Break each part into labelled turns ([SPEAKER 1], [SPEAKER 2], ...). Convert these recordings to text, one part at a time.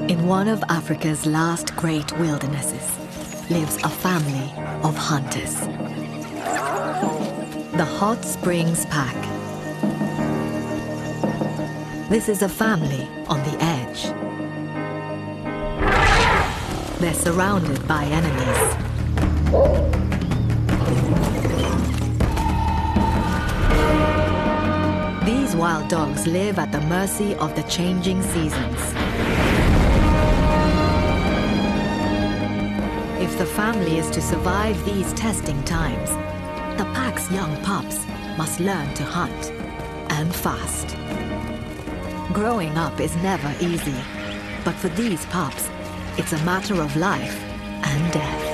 [SPEAKER 1] In one of Africa's last great wildernesses lives a family of hunters. The Hot Springs Pack. This is a family on the edge. They're surrounded by enemies. These wild dogs live at the mercy of the changing seasons. If the family is to survive these testing times, the pack's young pups must learn to hunt, and fast. Growing up is never easy, but for these pups, it's a matter of life and death.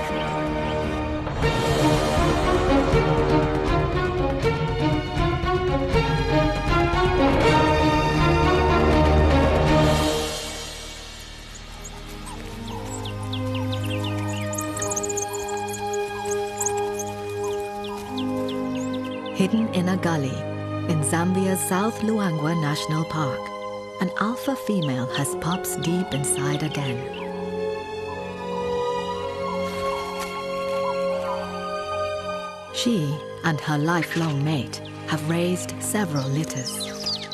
[SPEAKER 1] Hidden in a gully in Zambia's South Luangwa National Park, an alpha female has pups deep inside a den. She and her lifelong mate have raised several litters.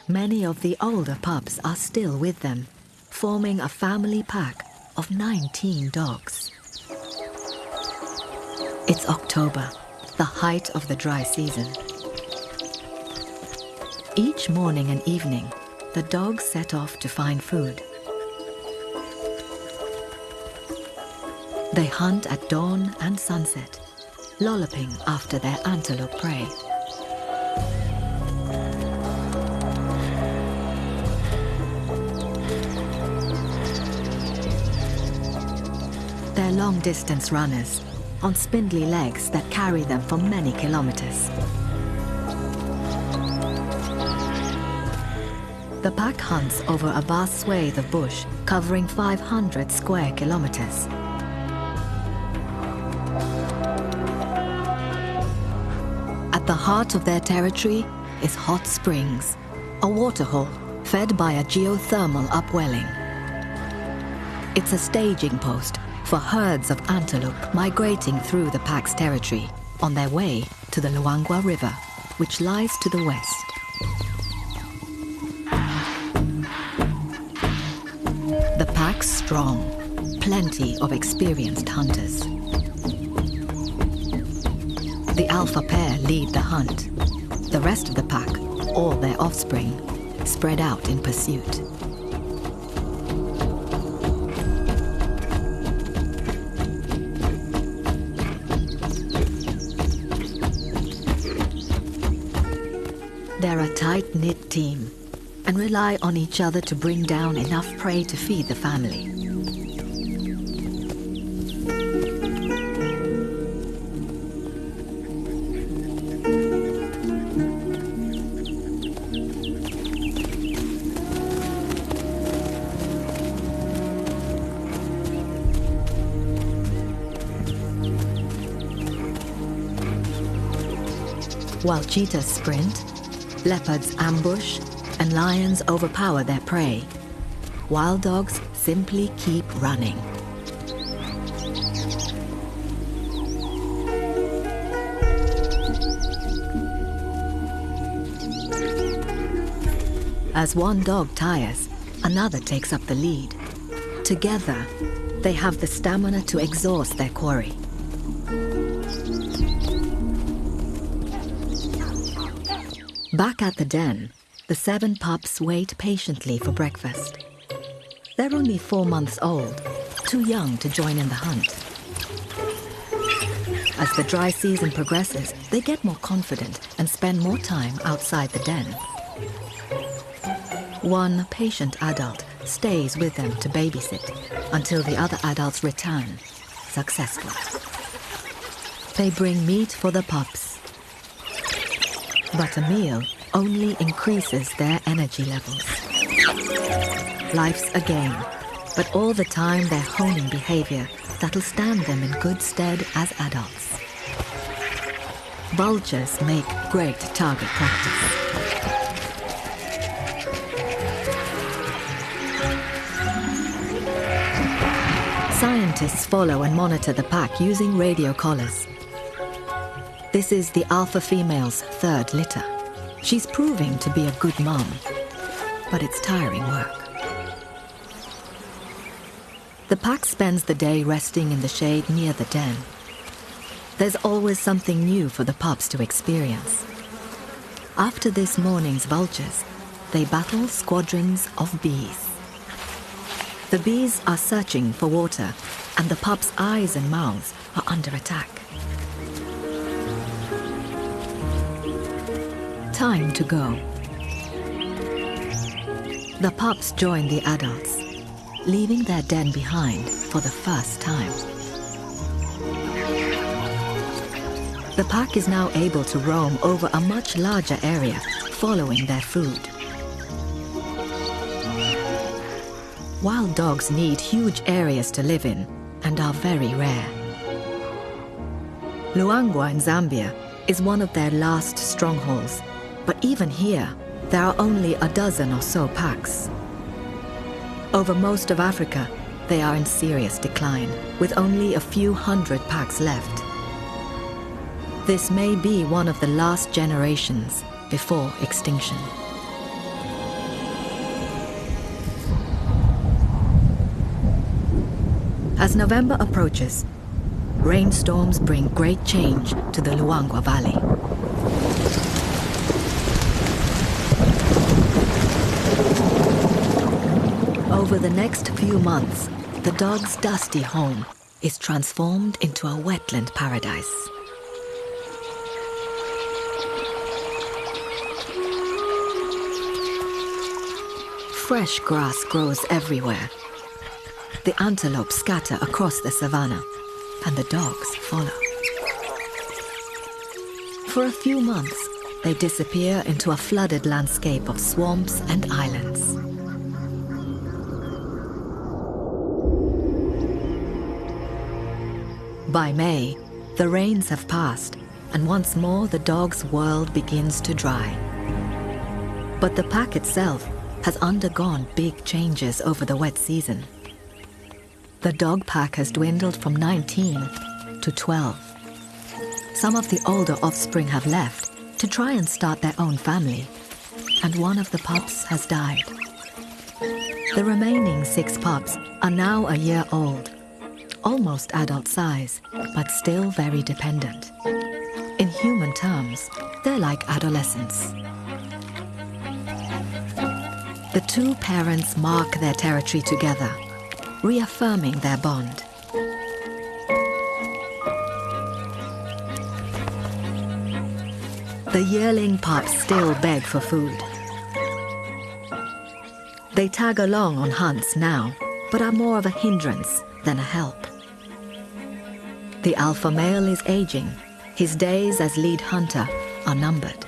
[SPEAKER 1] Many of the older pups are still with them, forming a family pack of 19 dogs. It's October, the height of the dry season. Each morning and evening, the dogs set off to find food. They hunt at dawn and sunset, lolloping after their antelope prey. They're long-distance runners, on spindly legs that carry them for many kilometers. The pack hunts over a vast swathe of bush covering 500 square kilometers. At the heart of their territory is Hot Springs, a waterhole fed by a geothermal upwelling. It's a staging post for herds of antelope migrating through the pack's territory on their way to the Luangwa River, which lies to the west. The pack's strong, plenty of experienced hunters. The alpha pair lead the hunt. The rest of the pack, all their offspring, spread out in pursuit. They're a tight-knit team and rely on each other to bring down enough prey to feed the family. While cheetahs sprint, leopards ambush, and lions overpower their prey, wild dogs simply keep running. As one dog tires, another takes up the lead. Together, they have the stamina to exhaust their quarry. Back at the den, the 7 pups wait patiently for breakfast. They're only 4 months old, too young to join in the hunt. As the dry season progresses, they get more confident and spend more time outside the den. One patient adult stays with them to babysit until the other adults return, successful. They bring meat for the pups. But a meal only increases their energy levels. Life's a game, but all the time they're honing behavior that'll stand them in good stead as adults. Vultures make great target practice. scientists follow and monitor the pack using radio collars. This is the alpha female's third litter. She's proving to be a good mom, but it's tiring work. The pack spends the day resting in the shade near the den. There's always something new for the pups to experience. After this morning's vultures, they battle squadrons of bees. The bees are searching for water, and the pups' eyes and mouths are under attack. Time to go. The pups join the adults, leaving their den behind for the first time. The pack is now able to roam over a much larger area, following their food. Wild dogs need huge areas to live in and are very rare. Luangwa in Zambia is one of their last strongholds, but even here, there are only a dozen or so packs. Over most of Africa, they are in serious decline, with only a few hundred packs left. This may be one of the last generations before extinction. As November approaches, rainstorms bring great change to the Luangwa Valley. Over the next few months, the dog's dusty home is transformed into a wetland paradise. Fresh grass grows everywhere. The antelope scatter across the savanna, and the dogs follow. For a few months, they disappear into a flooded landscape of swamps and islands. By May, the rains have passed, and once more the dog's world begins to dry. But the pack itself has undergone big changes over the wet season. The dog pack has dwindled from 19 to 12. Some of the older offspring have left to try and start their own family, and one of the pups has died. The remaining 6 pups are now a year old, almost adult size, but still very dependent. In human terms, they're like adolescents. The 2 parents mark their territory together, reaffirming their bond. The yearling pups still beg for food. They tag along on hunts now, but are more of a hindrance than a help. The alpha male is aging. His days as lead hunter are numbered.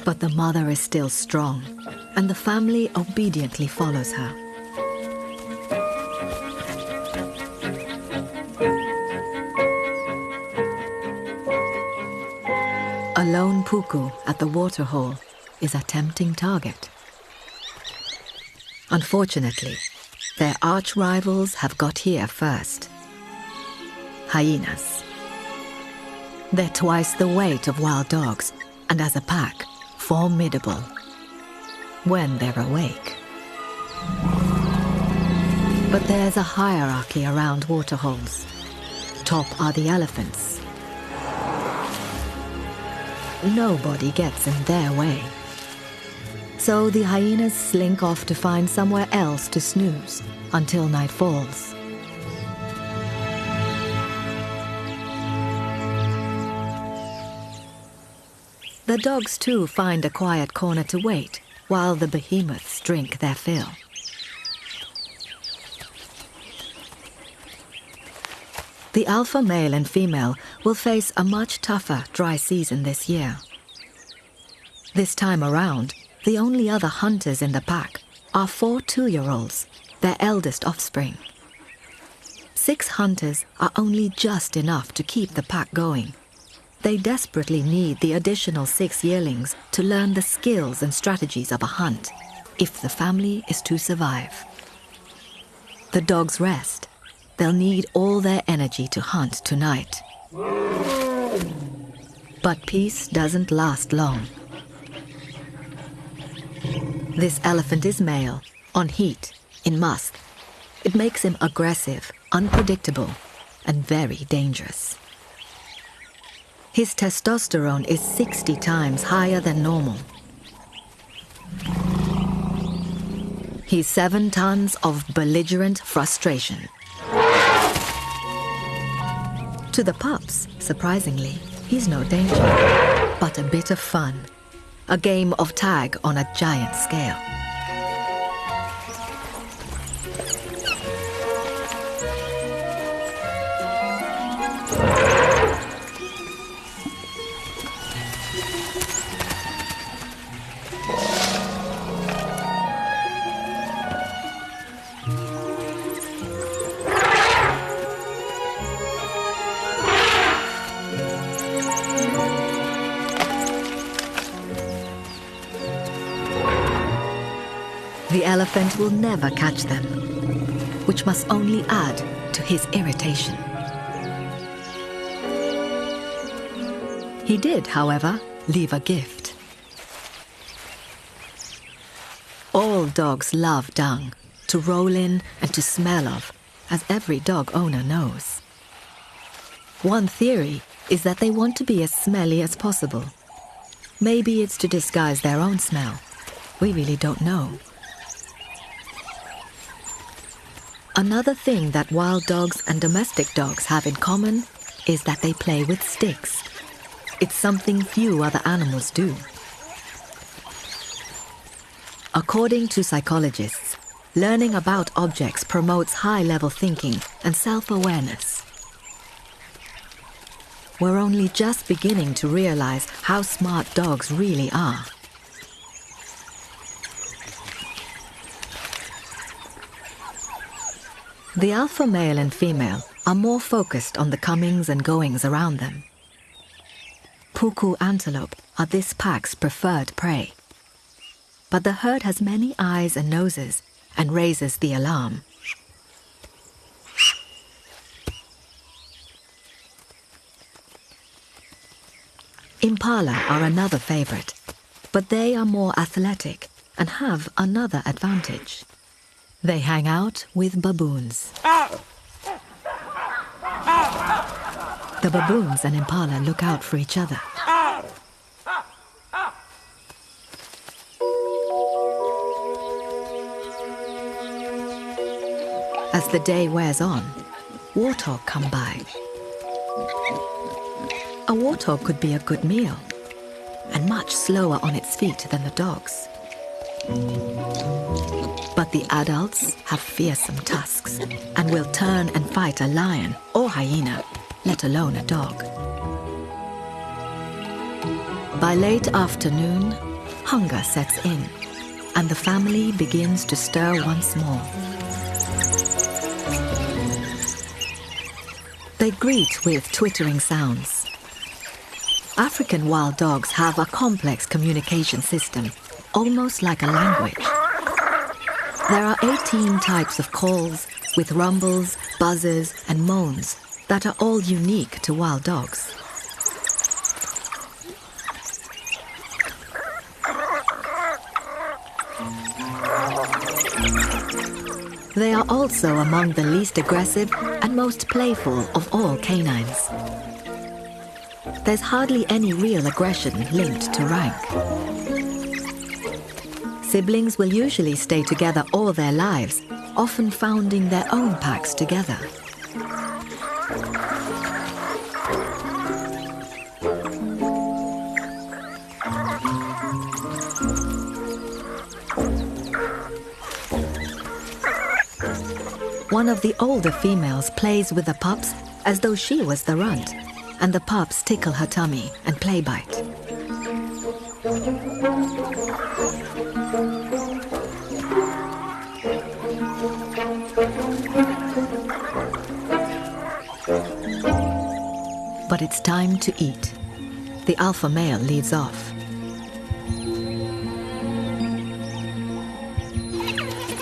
[SPEAKER 1] But the mother is still strong, and the family obediently follows her. A lone puku at the waterhole is a tempting target. Unfortunately, their arch rivals have got here first. Hyenas. They're twice the weight of wild dogs, and as a pack, formidable when they're awake. But there's a hierarchy around waterholes. Top are the elephants. Nobody gets in their way. So the hyenas slink off to find somewhere else to snooze until night falls. The dogs too find a quiet corner to wait while the behemoths drink their fill. The alpha male and female will face a much tougher dry season this year. This time around, the only other hunters in the pack are 4 2-year-olds, their eldest offspring. 6 hunters are only just enough to keep the pack going. They desperately need the additional 6 yearlings to learn the skills and strategies of a hunt, if the family is to survive. The dogs rest they'll need all their energy to hunt tonight. But peace doesn't last long. This elephant is male, on heat, in musk. It makes him aggressive, unpredictable, and very dangerous. His testosterone is 60 times higher than normal. He's 7 tons of belligerent frustration. To the pups, surprisingly, he's no danger, but a bit of fun. A game of tag on a giant scale. The elephant will never catch them, which must only add to his irritation. He did, however, leave a gift. All dogs love dung, to roll in and to smell of, as every dog owner knows. One theory is that they want to be as smelly as possible. Maybe it's to disguise their own smell. We really don't know. Another thing that wild dogs and domestic dogs have in common is that they play with sticks. It's something few other animals do. According to psychologists, learning about objects promotes high-level thinking and self-awareness. We're only just beginning to realize how smart dogs really are. The alpha male and female are more focused on the comings and goings around them. Puku antelope are this pack's preferred prey. But the herd has many eyes and noses and raises the alarm. Impala are another favorite, but they are more athletic and have another advantage. They hang out with baboons. The baboons and impala look out for each other. As the day wears on, warthog come by. A warthog could be a good meal, and much slower on its feet than the dogs. But the adults have fearsome tusks and will turn and fight a lion or hyena, let alone a dog. By late afternoon, hunger sets in, and the family begins to stir once more. They greet with twittering sounds. African wild dogs have a complex communication system, almost like a language. There are 18 types of calls, with rumbles, buzzes, and moans that are all unique to wild dogs. They are also among the least aggressive and most playful of all canines. There's hardly any real aggression linked to rank. Siblings will usually stay together all their lives, often founding their own packs together. One of the older females plays with the pups as though she was the runt, and the pups tickle her tummy and play bite. But it's time to eat. The alpha male leads off.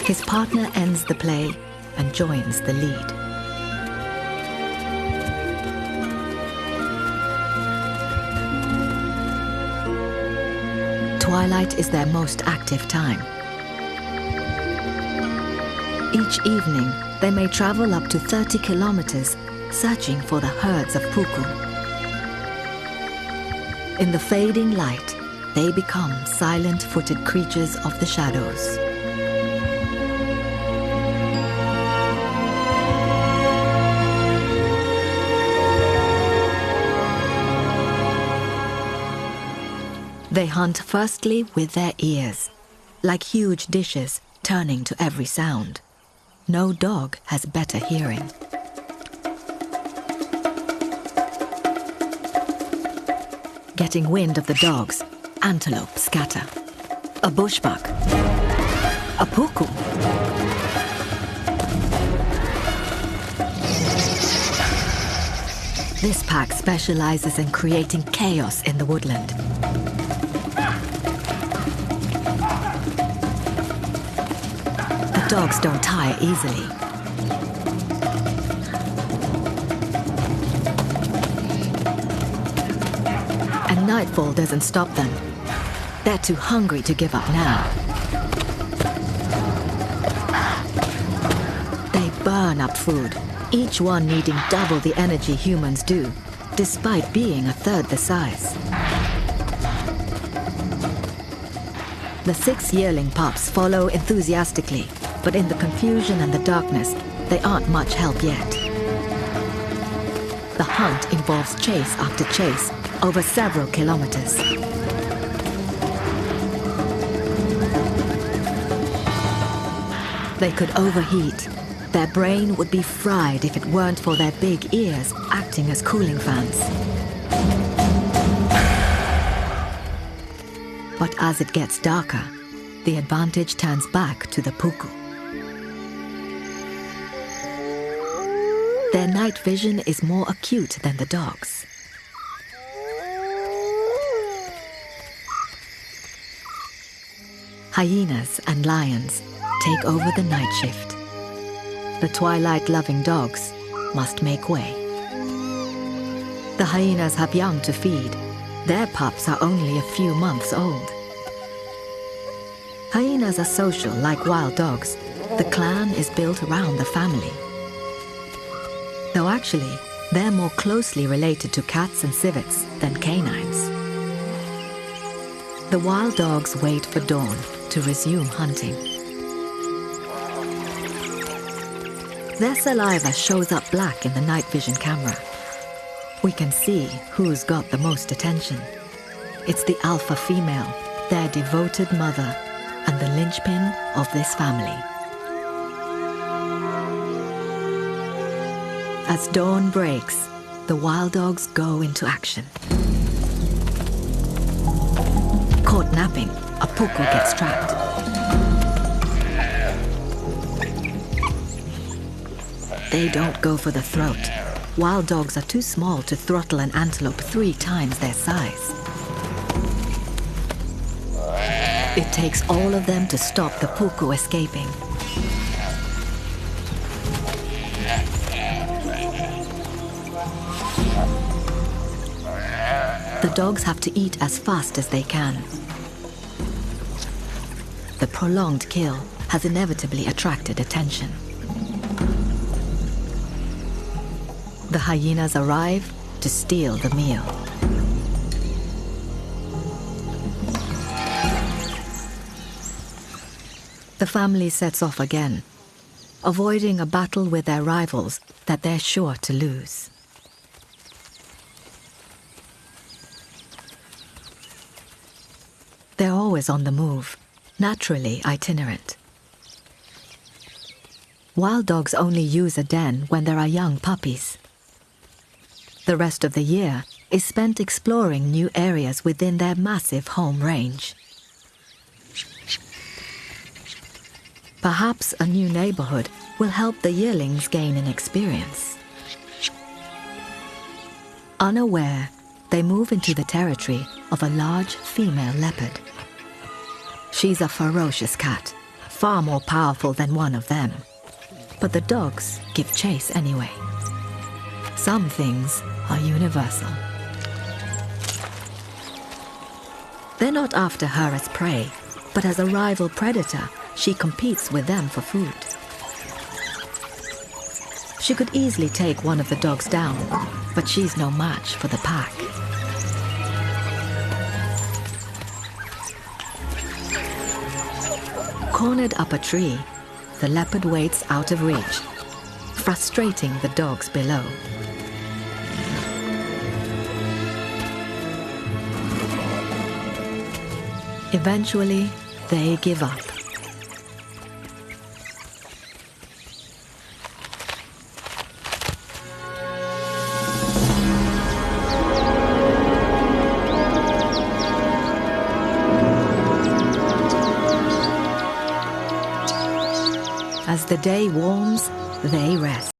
[SPEAKER 1] His partner ends the play and joins the lead. twilight is their most active time. Each evening, they may travel up to 30 kilometers searching for the herds of puku. In the fading light, they become silent-footed creatures of the shadows. They hunt firstly with their ears, like huge dishes turning to every sound. No dog has better hearing. Getting wind of the dogs, antelope scatter. A bushbuck. A puku. This pack specializes in creating chaos in the woodland. The dogs don't tire easily. And nightfall doesn't stop them. They're too hungry to give up now. They burn up food, each one needing double the energy humans do, despite being a third the size. The 6 yearling pups follow enthusiastically, but in the confusion and the darkness, they aren't much help yet. The hunt involves chase after chase over several kilometers. They could overheat. Their brain would be fried if it weren't for their big ears acting as cooling fans. But as it gets darker, the advantage turns back to the puku. Their night vision is more acute than the dogs. Hyenas and lions take over the night shift. The twilight-loving dogs must make way. The hyenas have young to feed. Their pups are only a few months old. Hyenas are social like wild dogs. The clan is built around the family. Though actually, they're more closely related to cats and civets than canines. The wild dogs wait for dawn to resume hunting. Their saliva shows up black in the night vision camera. We can see who's got the most attention. It's the alpha female, their devoted mother, and the linchpin of this family. As dawn breaks, the wild dogs go into action. Caught napping, a puku gets trapped. They don't go for the throat. Wild dogs are too small to throttle an antelope 3 times their size. It takes all of them to stop the puku escaping. The dogs have to eat as fast as they can. The prolonged kill has inevitably attracted attention. The hyenas arrive to steal the meal. The family sets off again, avoiding a battle with their rivals that they're sure to lose. They're always on the move, naturally itinerant. Wild dogs only use a den when there are young puppies. The rest of the year is spent exploring new areas within their massive home range. Perhaps a new neighborhood will help the yearlings gain an experience. Unaware, they move into the territory of a large female leopard. She's a ferocious cat, far more powerful than one of them. But the dogs give chase anyway. Some things are universal. They're not after her as prey, but as a rival predator, she competes with them for food. She could easily take one of the dogs down, but she's no match for the pack. Cornered up a tree, the leopard waits out of reach, frustrating the dogs below. Eventually, they give up. As the day warms, they rest.